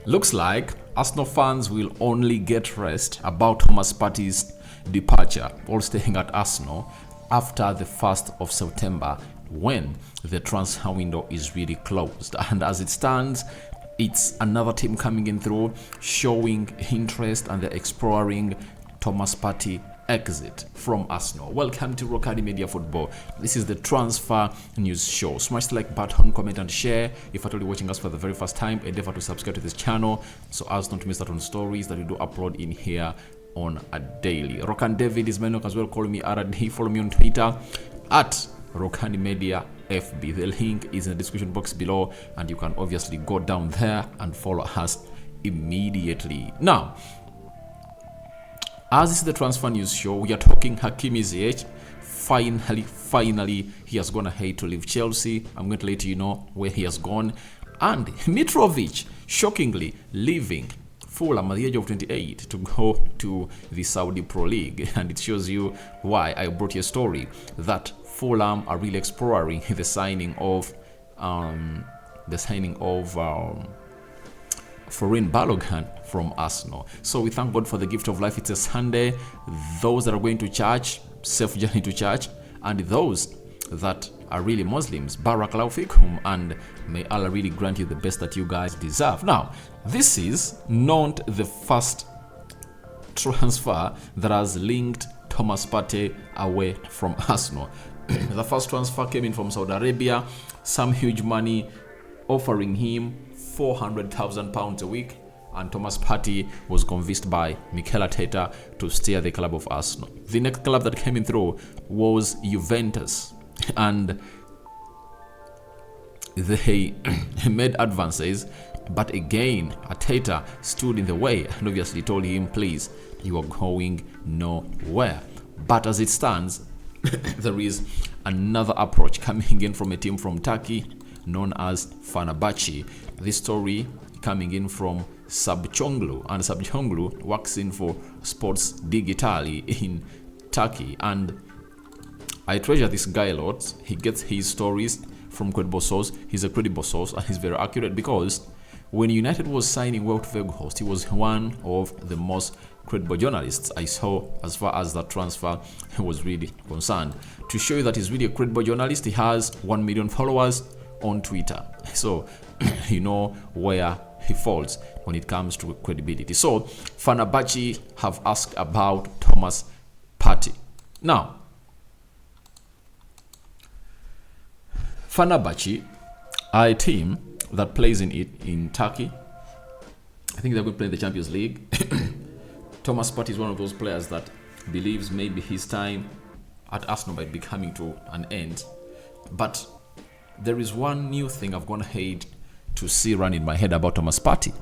Looks like Arsenal fans will only get rest about Thomas Partey's departure while staying at Arsenal after the 1st of September when the transfer window is really closed. And as it stands, it's another team coming in through, showing interest, and they're exploring Thomas Partey exit from Arsenal. Welcome to Rokani Media Football. This is the transfer news show. Smash the like button, comment and share. If you're watching us for the very first time, endeavor to subscribe to this channel so as not to miss out on stories that we do upload in here on a daily. Rokan David is my name as well. Call me RD. Follow me on Twitter at Rokani Media FB. The link is in the description box below, and you can obviously go down there and follow us immediately. Now, as this is the transfer news show, we are talking Hakimi Ziyech. Finally, he has gone ahead to leave Chelsea. I'm going to let you know where he has gone. And Mitrovic, shockingly, leaving Fulham at the age of 28 to go to the Saudi Pro League. And it shows you why I brought you a story that Fulham are really exploring the signing of Foreign Balogun from Arsenal. So we thank God for the gift of life. It's a Sunday. Those that are going to church, safe journey to church, and those that are really Muslims, Barakallahu fikum, and may Allah really grant you the best that you guys deserve. Now, this is not the first transfer that has linked Thomas Partey away from Arsenal. The first transfer came in from Saudi Arabia, some huge money offering him £400,000 a week, and Thomas Partey was convinced by Mikel Arteta to stay at the club of Arsenal. The next club that came in through was Juventus, and they made advances, but again Arteta stood in the way and obviously told him, please, you are going nowhere. But as it stands, there is another approach coming in from a team from Turkey known as Fenerbahce. This story coming in from Sabchonglu, and Sabchonglu works in for Sports Digitali in Turkey, and I treasure this guy a lot. He gets his stories from credible source. He's a credible source and he's very accurate, because when United was signing Wout Weghorst, he was one of the most credible journalists I saw as far as that transfer was really concerned. To show you that he's really a credible journalist, he has 1 million followers on Twitter. So you know where he falls when it comes to credibility. So Fenerbahce have asked about Thomas Partey. Now, Fenerbahce are a team that plays in Turkey. I think they're going to play in the Champions League. Thomas Partey is one of those players that believes maybe his time at Arsenal might be coming to an end. But there is one new thing I've gone ahead to see run in my head about Thomas Partey.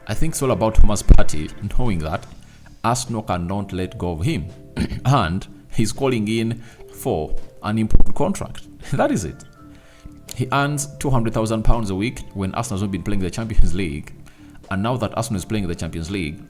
I think it's all about Thomas Partey knowing that Arsenal cannot let go of him. And he's calling in for an improved contract. That is it. He earns £200,000 a week when Arsenal has not been playing the Champions League. And now that Arsenal is playing the Champions League,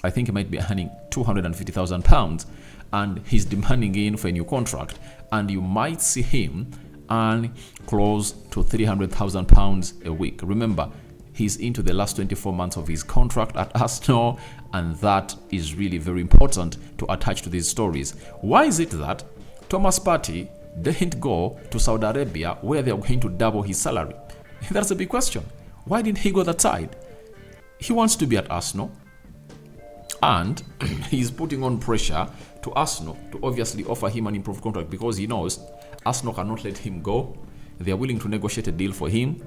I think he might be earning £250,000, and he's demanding in for a new contract. And you might see him earn close to £300,000 a week. Remember, he's into the last 24 months of his contract at Arsenal, and that is really very important to attach to these stories. Why is it that Thomas Partey didn't go to Saudi Arabia where they are going to double his salary? That's a big question. Why didn't he go that side? He wants to be at Arsenal, and he's putting on pressure to Arsenal to obviously offer him an improved contract, because he knows Arsenal cannot let him go. They are willing to negotiate a deal for him,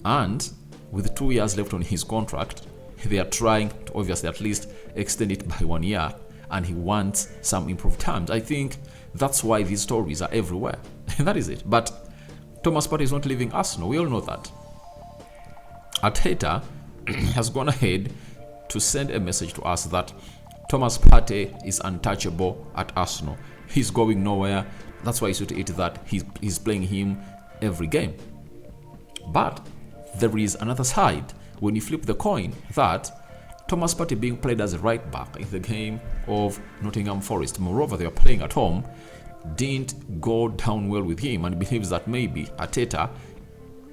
and with 2 years left on his contract, they are trying to obviously at least extend it by 1 year, and he wants some improved terms. I think that's why these stories are everywhere. That is it. But Thomas Partey is not leaving Arsenal. We all know that. Arteta has gone ahead to send a message to us that Thomas Partey is untouchable at Arsenal. He's going nowhere. That's why it's to it that he's playing him every game. But there is another side when you flip the coin, that Thomas Partey being played as a right back in the game of Nottingham Forest, moreover they are playing at home, didn't go down well with him, and believes that maybe Arteta,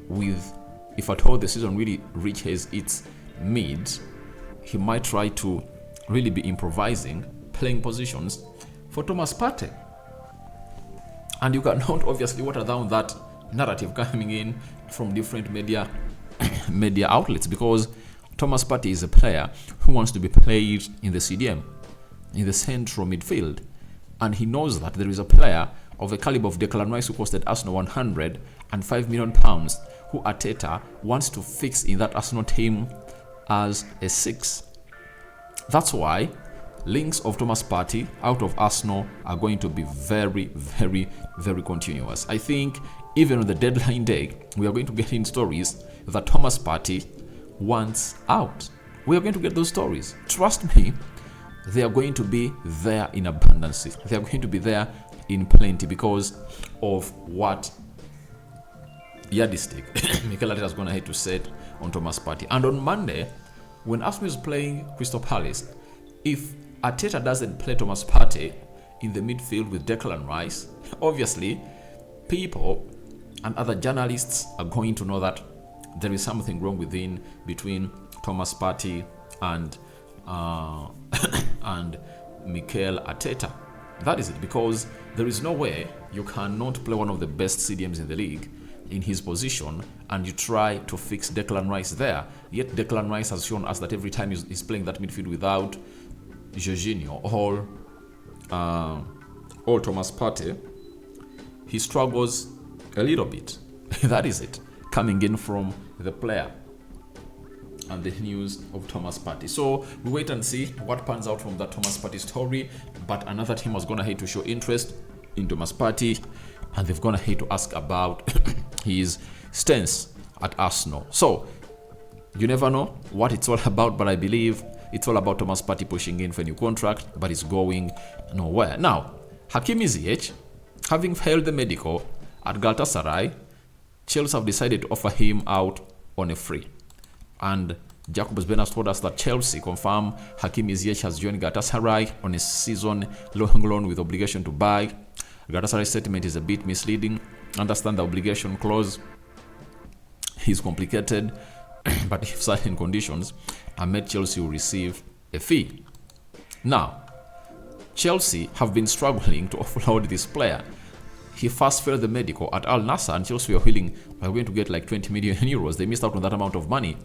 with if at all the season really reaches its mid, he might try to really be improvising, playing positions for Thomas Partey. And you cannot obviously water down that narrative coming in from different media outlets, because Thomas Partey is a player who wants to be played in the CDM, in the central midfield. And he knows that there is a player of the caliber of Declan Rice who costed Arsenal £105 million, who Arteta wants to fix in that Arsenal team as a 6. That's why links of Thomas Partey out of Arsenal are going to be very, very, very continuous. I think even on the deadline day, we are going to get in stories that Thomas Partey wants out. We are going to get those stories. Trust me, they are going to be there in abundance. They are going to be there in plenty because of what Yardstick Mikel Arteta is going to have to say on Thomas Partey. And on Monday, when Arsenal is playing Crystal Palace, if Arteta doesn't play Thomas Partey in the midfield with Declan Rice, obviously people and other journalists are going to know that there is something wrong between Thomas Partey and and Mikel Arteta. That is it, because there is no way you cannot play one of the best CDMs in the league in his position and you try to fix Declan Rice there. Yet Declan Rice has shown us that every time he's playing that midfield without Jorginho or Thomas Partey, he struggles a little bit. That is it, coming in from the player and the news of Thomas Partey. So we wait and see what pans out from that Thomas Partey story. But another team was going to hate to show interest in Thomas Partey, and they've going to hate to ask about his stance at Arsenal. So you never know what it's all about, but I believe it's all about Thomas Partey pushing in for a new contract, but it's going nowhere. Now, Hakimi Ziyech, having failed the medical at Galatasaray, Chelsea have decided to offer him out on a free. And Jacobs Ben has told us that Chelsea confirm Hakimi Ziyech has joined Galatasaray on a season-long loan with obligation to buy. Galatasaray's statement is a bit misleading. Understand the obligation clause is complicated, but if certain conditions are met, Chelsea will receive a fee. Now, Chelsea have been struggling to offload this player. He first failed the medical at Al Nassr, and Chelsea were going to get like 20 million euros. They missed out on that amount of money,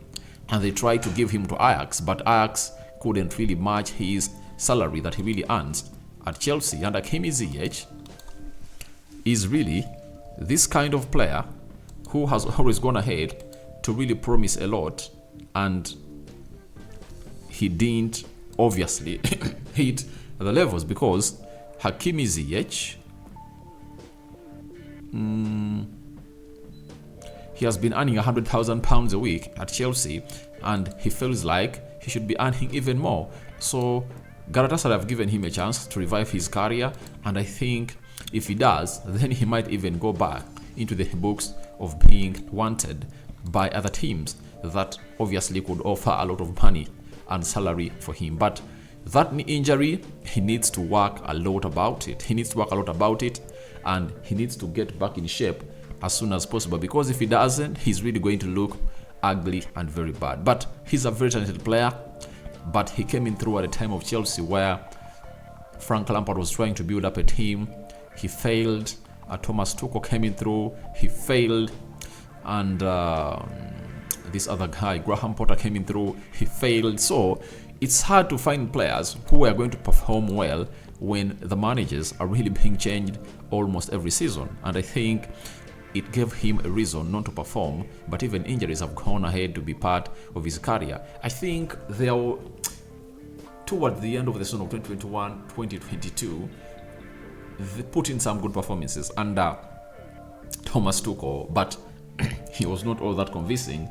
and they tried to give him to Ajax, but Ajax couldn't really match his salary that he really earns at Chelsea. And Hakimi Ziyech is really this kind of player who has always gone ahead to really promise a lot, and he didn't obviously hit the levels, because Hakimi Ziyech, he has been earning £100,000 a week at Chelsea, and he feels like he should be earning even more. So Galatasaray have given him a chance to revive his career, and I think if he does, then he might even go back into the books of being wanted by other teams that obviously could offer a lot of money and salary for him. But that knee injury, he needs to work a lot about it. And he needs to get back in shape as soon as possible, because if he doesn't, he's really going to look ugly and very bad. But he's a very talented player, but he came in through at a time of Chelsea where Frank Lampard was trying to build up a team. He failed. Thomas Tuchel came in through. He failed. And this other guy, Graham Potter, came in through. He failed. So it's hard to find players who are going to perform well when the managers are really being changed almost every season. And I think it gave him a reason not to perform, but even injuries have gone ahead to be part of his career. I think they are toward the end of the season of 2021-2022, they put in some good performances under Thomas Tuchel, but he was not all that convincing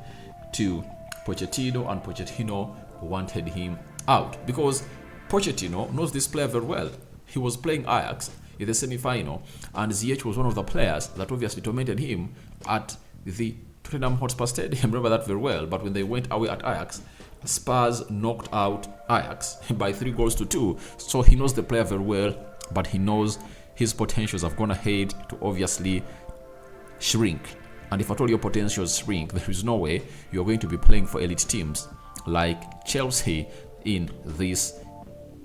to Pochettino, and Pochettino wanted him out because Pochettino knows this player very well. He was playing Ajax in the semi-final, and Ziyech was one of the players that obviously tormented him at the Tottenham Hotspur Stadium. Remember that very well. But when they went away at Ajax, Spurs knocked out Ajax by 3-2. So he knows the player very well, but he knows his potentials have gone ahead to obviously shrink And if at all your potentials shrink, there is no way you're going to be playing for elite teams like Chelsea in this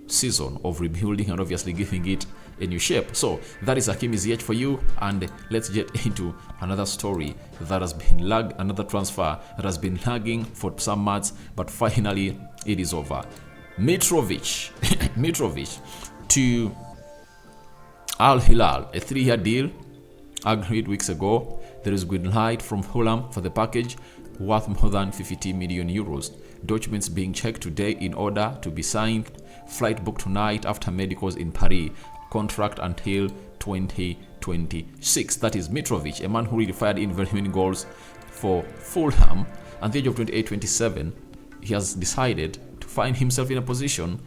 season of rebuilding and obviously giving it a new shape. So that is Hakimi Ziyech for you, and let's get into another story that has been another transfer that has been lagging for some months, but finally it is over. Mitrovic to Al Hilal, a 3-year deal agreed weeks ago. There is green light from Fulham for the package worth more than 50 million euros. Documents being checked today in order to be signed. Flight booked tonight after medicals in Paris. Contract until 2026. That is Mitrovic, a man who really fired in very many goals for Fulham. At the age of 28-27, he has decided to find himself in a position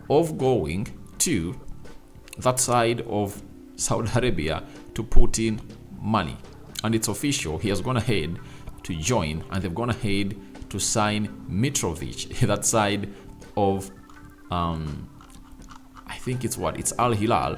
of going to that side of Saudi Arabia to put in money. And it's official, he has gone ahead to join, and they've gone ahead to sign Mitrovic, that side of I think it's Al Hilal.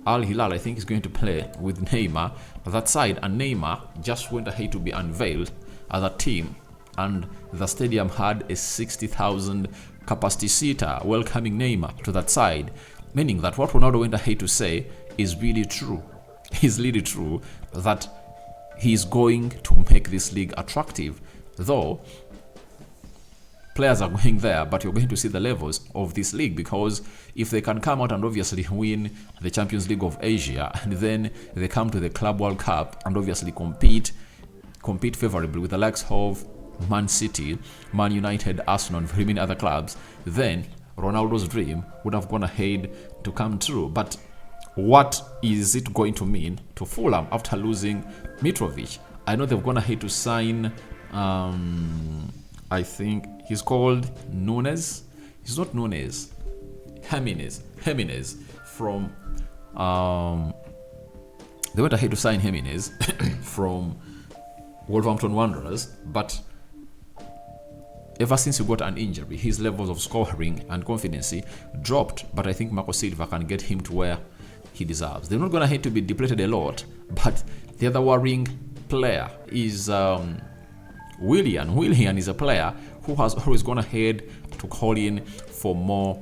Al Hilal, I think, is going to play with Neymar that side, and Neymar just went ahead to be unveiled as a team, and the stadium had a 60,000 capacity seater welcoming Neymar to that side, meaning that what Ronaldo went ahead to say is really true. It's really true that he's going to make this league attractive, though players are going there, but you're going to see the levels of this league, because if they can come out and obviously win the Champions League of Asia, and then they come to the Club World Cup and obviously compete favorably with the likes of Man City, Man United, Arsenal, and very many other clubs, then Ronaldo's dream would have gone ahead to come true. But what is it going to mean to Fulham after losing Mitrovic? I know they've gone ahead to sign I think he's called Nunes. He's not Nunes. Jimenez from they went ahead to sign Jimenez from Wolverhampton Wanderers, but ever since he got an injury, his levels of scoring and confidence dropped. But I think Marco Silva can get him to where he deserves. They're not going to have to be depleted a lot, but the other worrying player is Willian. Willian is a player who has always gone ahead to call in for more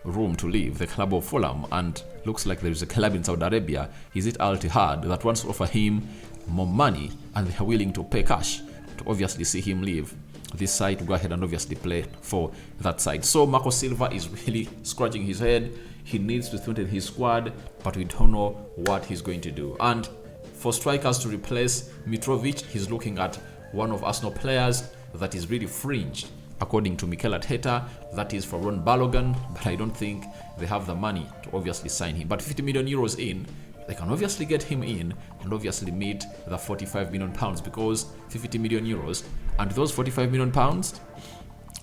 room to leave the club of Fulham, and looks like there is a club in Saudi Arabia, is it Al Ittihad, that wants to offer him more money, and they are willing to pay cash to obviously see him leave this side to go ahead and obviously play for that side. So Marco Silva is really scratching his head. He needs to strengthen his squad, but we don't know what he's going to do. And for strikers to replace Mitrovic, he's looking at one of Arsenal players that is really fringe, according to Mikel Arteta. That is for Ron Balogun, but I don't think they have the money to obviously sign him. But 50 million euros in, they can obviously get him in and obviously meet the 45 million pounds, because 50 million euros and those 45 million pounds,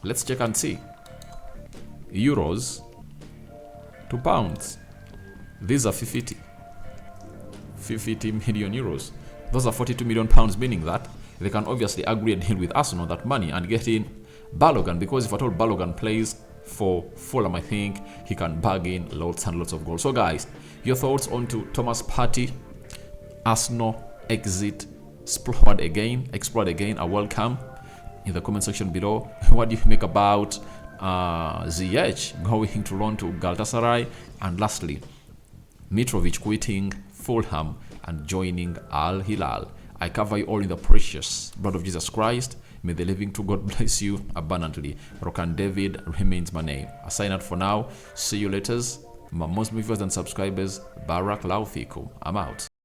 let's check and see. Euros to pounds, these are 50 million euros. Those are 42 million pounds, meaning that they can obviously agree a deal with Arsenal that money and get in Balogun, because if at all Balogun plays for Fulham, I think he can bag in lots and lots of goals. So guys, your thoughts on to Thomas Partey, Arsenal exit, explored again, are welcome in the comment section below. What do you make about Ziyech going to run to Galatasaray, and lastly Mitrovic quitting Fulham and joining Al Hilal? I cover you all in the precious blood of Jesus Christ. May the living true God bless you abundantly. Rokani David remains my name. I sign out for now. See you later. My most viewers and subscribers, Barak Laufikum. I'm out.